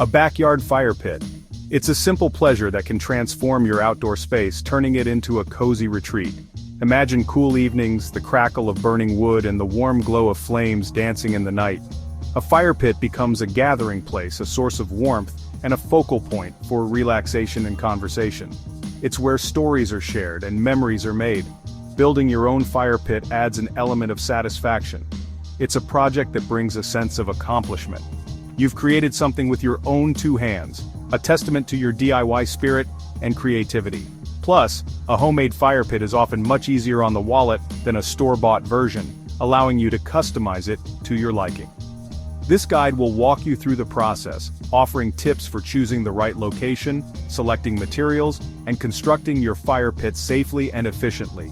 A backyard fire pit. It's a simple pleasure that can transform your outdoor space, turning it into a cozy retreat. Imagine cool evenings, the crackle of burning wood and the warm glow of flames dancing in the night. A fire pit becomes a gathering place, a source of warmth, and a focal point for relaxation and conversation. It's where stories are shared and memories are made. Building your own fire pit adds an element of satisfaction. It's a project that brings a sense of accomplishment. You've created something with your own two hands, a testament to your DIY spirit and creativity. Plus, a homemade fire pit is often much easier on the wallet than a store-bought version, allowing you to customize it to your liking. This guide will walk you through the process, offering tips for choosing the right location, selecting materials, and constructing your fire pit safely and efficiently.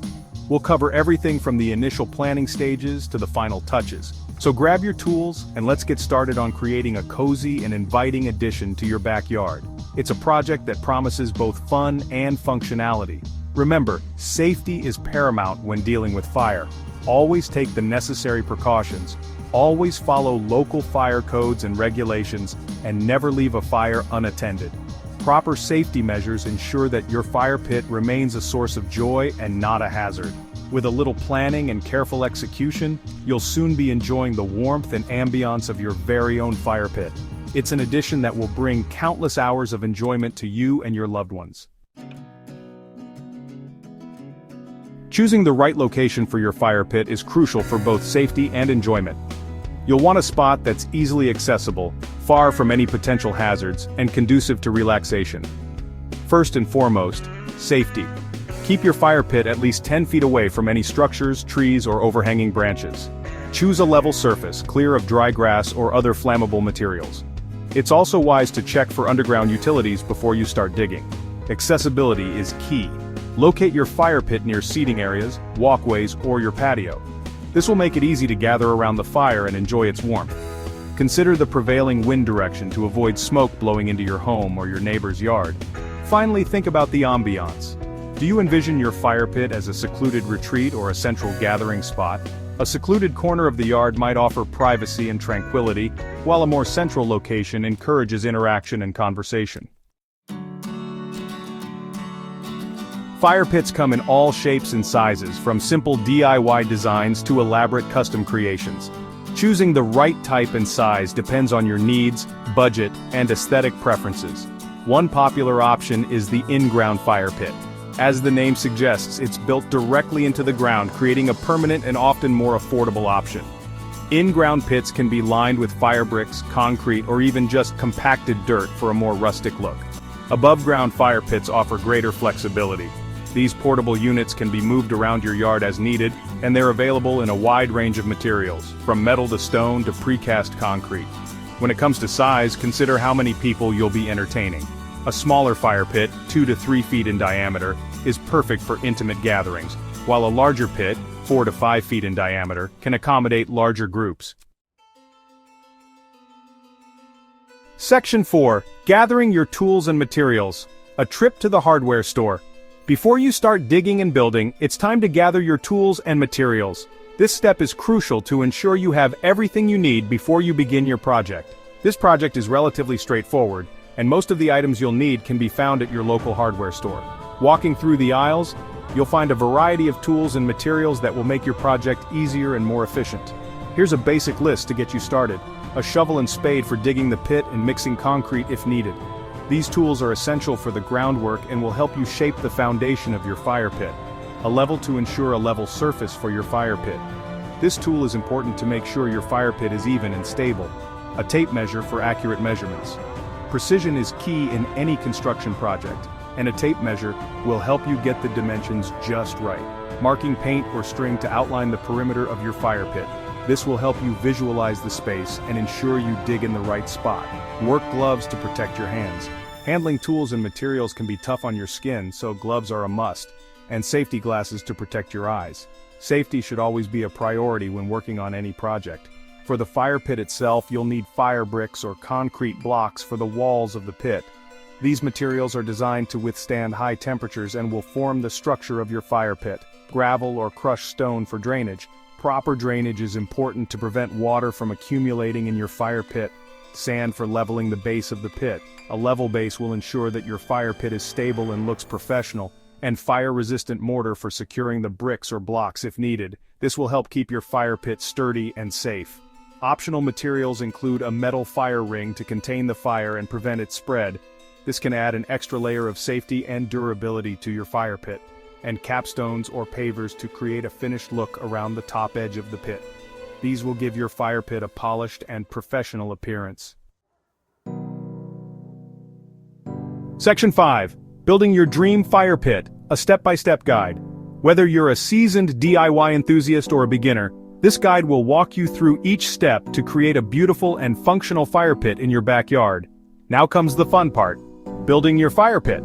We'll cover everything from the initial planning stages to the final touches. So grab your tools and let's get started on creating a cozy and inviting addition to your backyard. It's a project that promises both fun and functionality. Remember, safety is paramount when dealing with fire. Always take the necessary precautions. Always follow local fire codes and regulations, and never leave a fire unattended. Proper safety measures ensure that your fire pit remains a source of joy and not a hazard. With a little planning and careful execution, you'll soon be enjoying the warmth and ambiance of your very own fire pit. It's an addition that will bring countless hours of enjoyment to you and your loved ones. Choosing the right location for your fire pit is crucial for both safety and enjoyment. You'll want a spot that's easily accessible, far from any potential hazards, and conducive to relaxation. First and foremost, safety. Keep your fire pit at least 10 feet away from any structures, trees, or overhanging branches. Choose a level surface, clear of dry grass or other flammable materials. It's also wise to check for underground utilities before you start digging. Accessibility is key. Locate your fire pit near seating areas, walkways, or your patio. This will make it easy to gather around the fire and enjoy its warmth. Consider the prevailing wind direction to avoid smoke blowing into your home or your neighbor's yard. Finally, think about the ambiance. Do you envision your fire pit as a secluded retreat or a central gathering spot? A secluded corner of the yard might offer privacy and tranquility, while a more central location encourages interaction and conversation. Fire pits come in all shapes and sizes, from simple DIY designs to elaborate custom creations. Choosing the right type and size depends on your needs, budget, and aesthetic preferences. One popular option is the in-ground fire pit. As the name suggests, it's built directly into the ground, creating a permanent and often more affordable option. In-ground pits can be lined with fire bricks, concrete, or even just compacted dirt for a more rustic look. Above-ground fire pits offer greater flexibility. These portable units can be moved around your yard as needed, and they're available in a wide range of materials, from metal to stone to precast concrete. When it comes to size, consider how many people you'll be entertaining. A smaller fire pit, 2 to 3 feet in diameter, is perfect for intimate gatherings, while a larger pit, 4 to 5 feet in diameter, can accommodate larger groups. Section 4. Gathering your tools and materials. A trip to the hardware store. Before you start digging and building, it's time to gather your tools and materials. This step is crucial to ensure you have everything you need before you begin your project. This project is relatively straightforward, and most of the items you'll need can be found at your local hardware store. Walking through the aisles, you'll find a variety of tools and materials that will make your project easier and more efficient. Here's a basic list to get you started. A shovel and spade for digging the pit and mixing concrete if needed. These tools are essential for the groundwork and will help you shape the foundation of your fire pit. A level to ensure a level surface for your fire pit. This tool is important to make sure your fire pit is even and stable. A tape measure for accurate measurements. Precision is key in any construction project, and a tape measure will help you get the dimensions just right. Marking paint or string to outline the perimeter of your fire pit. This will help you visualize the space and ensure you dig in the right spot. Work gloves to protect your hands. Handling tools and materials can be tough on your skin, so gloves are a must. And safety glasses to protect your eyes. Safety should always be a priority when working on any project. For the fire pit itself, you'll need fire bricks or concrete blocks for the walls of the pit. These materials are designed to withstand high temperatures and will form the structure of your fire pit. Gravel or crushed stone for drainage. Proper drainage is important to prevent water from accumulating in your fire pit. Sand for leveling the base of the pit. A level base will ensure that your fire pit is stable and looks professional, and fire-resistant mortar for securing the bricks or blocks if needed. This will help keep your fire pit sturdy and safe. Optional materials include a metal fire ring to contain the fire and prevent its spread. This can add an extra layer of safety and durability to your fire pit, and capstones or pavers to create a finished look around the top edge of the pit. These will give your fire pit a polished and professional appearance. Section 5. Building your dream fire pit, a step-by-step guide. Whether you're a seasoned DIY enthusiast or a beginner, this guide will walk you through each step to create a beautiful and functional fire pit in your backyard. Now comes the fun part: building your fire pit.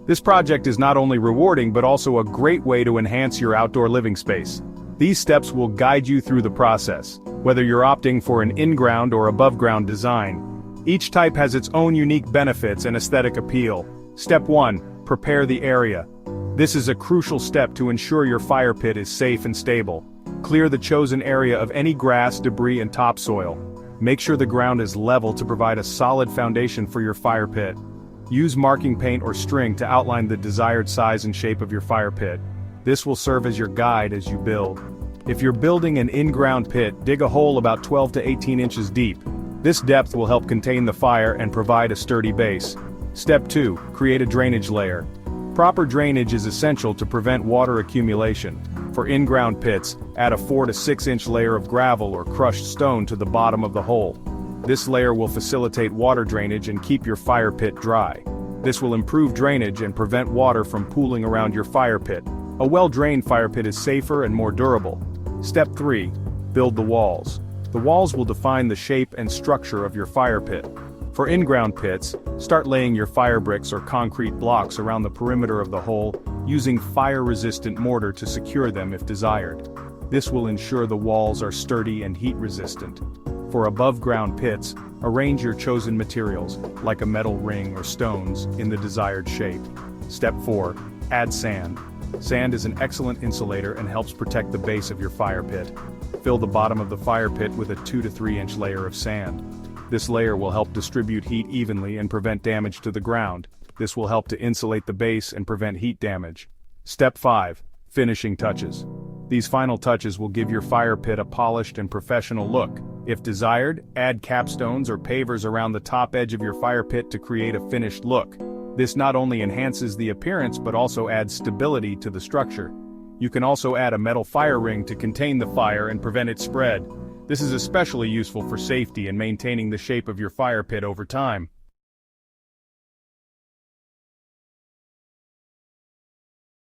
This project is not only rewarding but also a great way to enhance your outdoor living space. These steps will guide you through the process, whether you're opting for an in-ground or above-ground design. Each type has its own unique benefits and aesthetic appeal. Step 1. Prepare the area. This is a crucial step to ensure your fire pit is safe and stable. Clear the chosen area of any grass, debris, and topsoil. Make sure the ground is level to provide a solid foundation for your fire pit. Use marking paint or string to outline the desired size and shape of your fire pit. This will serve as your guide as you build. If you're building an in-ground pit, dig a hole about 12 to 18 inches deep. This depth will help contain the fire and provide a sturdy base. Step 2. Create a drainage layer. Proper drainage is essential to prevent water accumulation. For in-ground pits, add a 4 to 6 inch layer of gravel or crushed stone to the bottom of the hole. This layer will facilitate water drainage and keep your fire pit dry. This will improve drainage and prevent water from pooling around your fire pit. A well-drained fire pit is safer and more durable. Step 3. Build the walls. The walls will define the shape and structure of your fire pit. For in-ground pits, start laying your fire bricks or concrete blocks around the perimeter of the hole, using fire-resistant mortar to secure them if desired. This will ensure the walls are sturdy and heat-resistant. For above-ground pits, arrange your chosen materials, like a metal ring or stones, in the desired shape. Step 4. Add sand. Sand is an excellent insulator and helps protect the base of your fire pit. Fill the bottom of the fire pit with a 2 to 3 inch layer of sand. This layer will help distribute heat evenly and prevent damage to the ground. This will help to insulate the base and prevent heat damage. Step 5. Finishing touches. These final touches will give your fire pit a polished and professional look. If desired, add capstones or pavers around the top edge of your fire pit to create a finished look. This not only enhances the appearance but also adds stability to the structure. You can also add a metal fire ring to contain the fire and prevent its spread. This is especially useful for safety and maintaining the shape of your fire pit over time.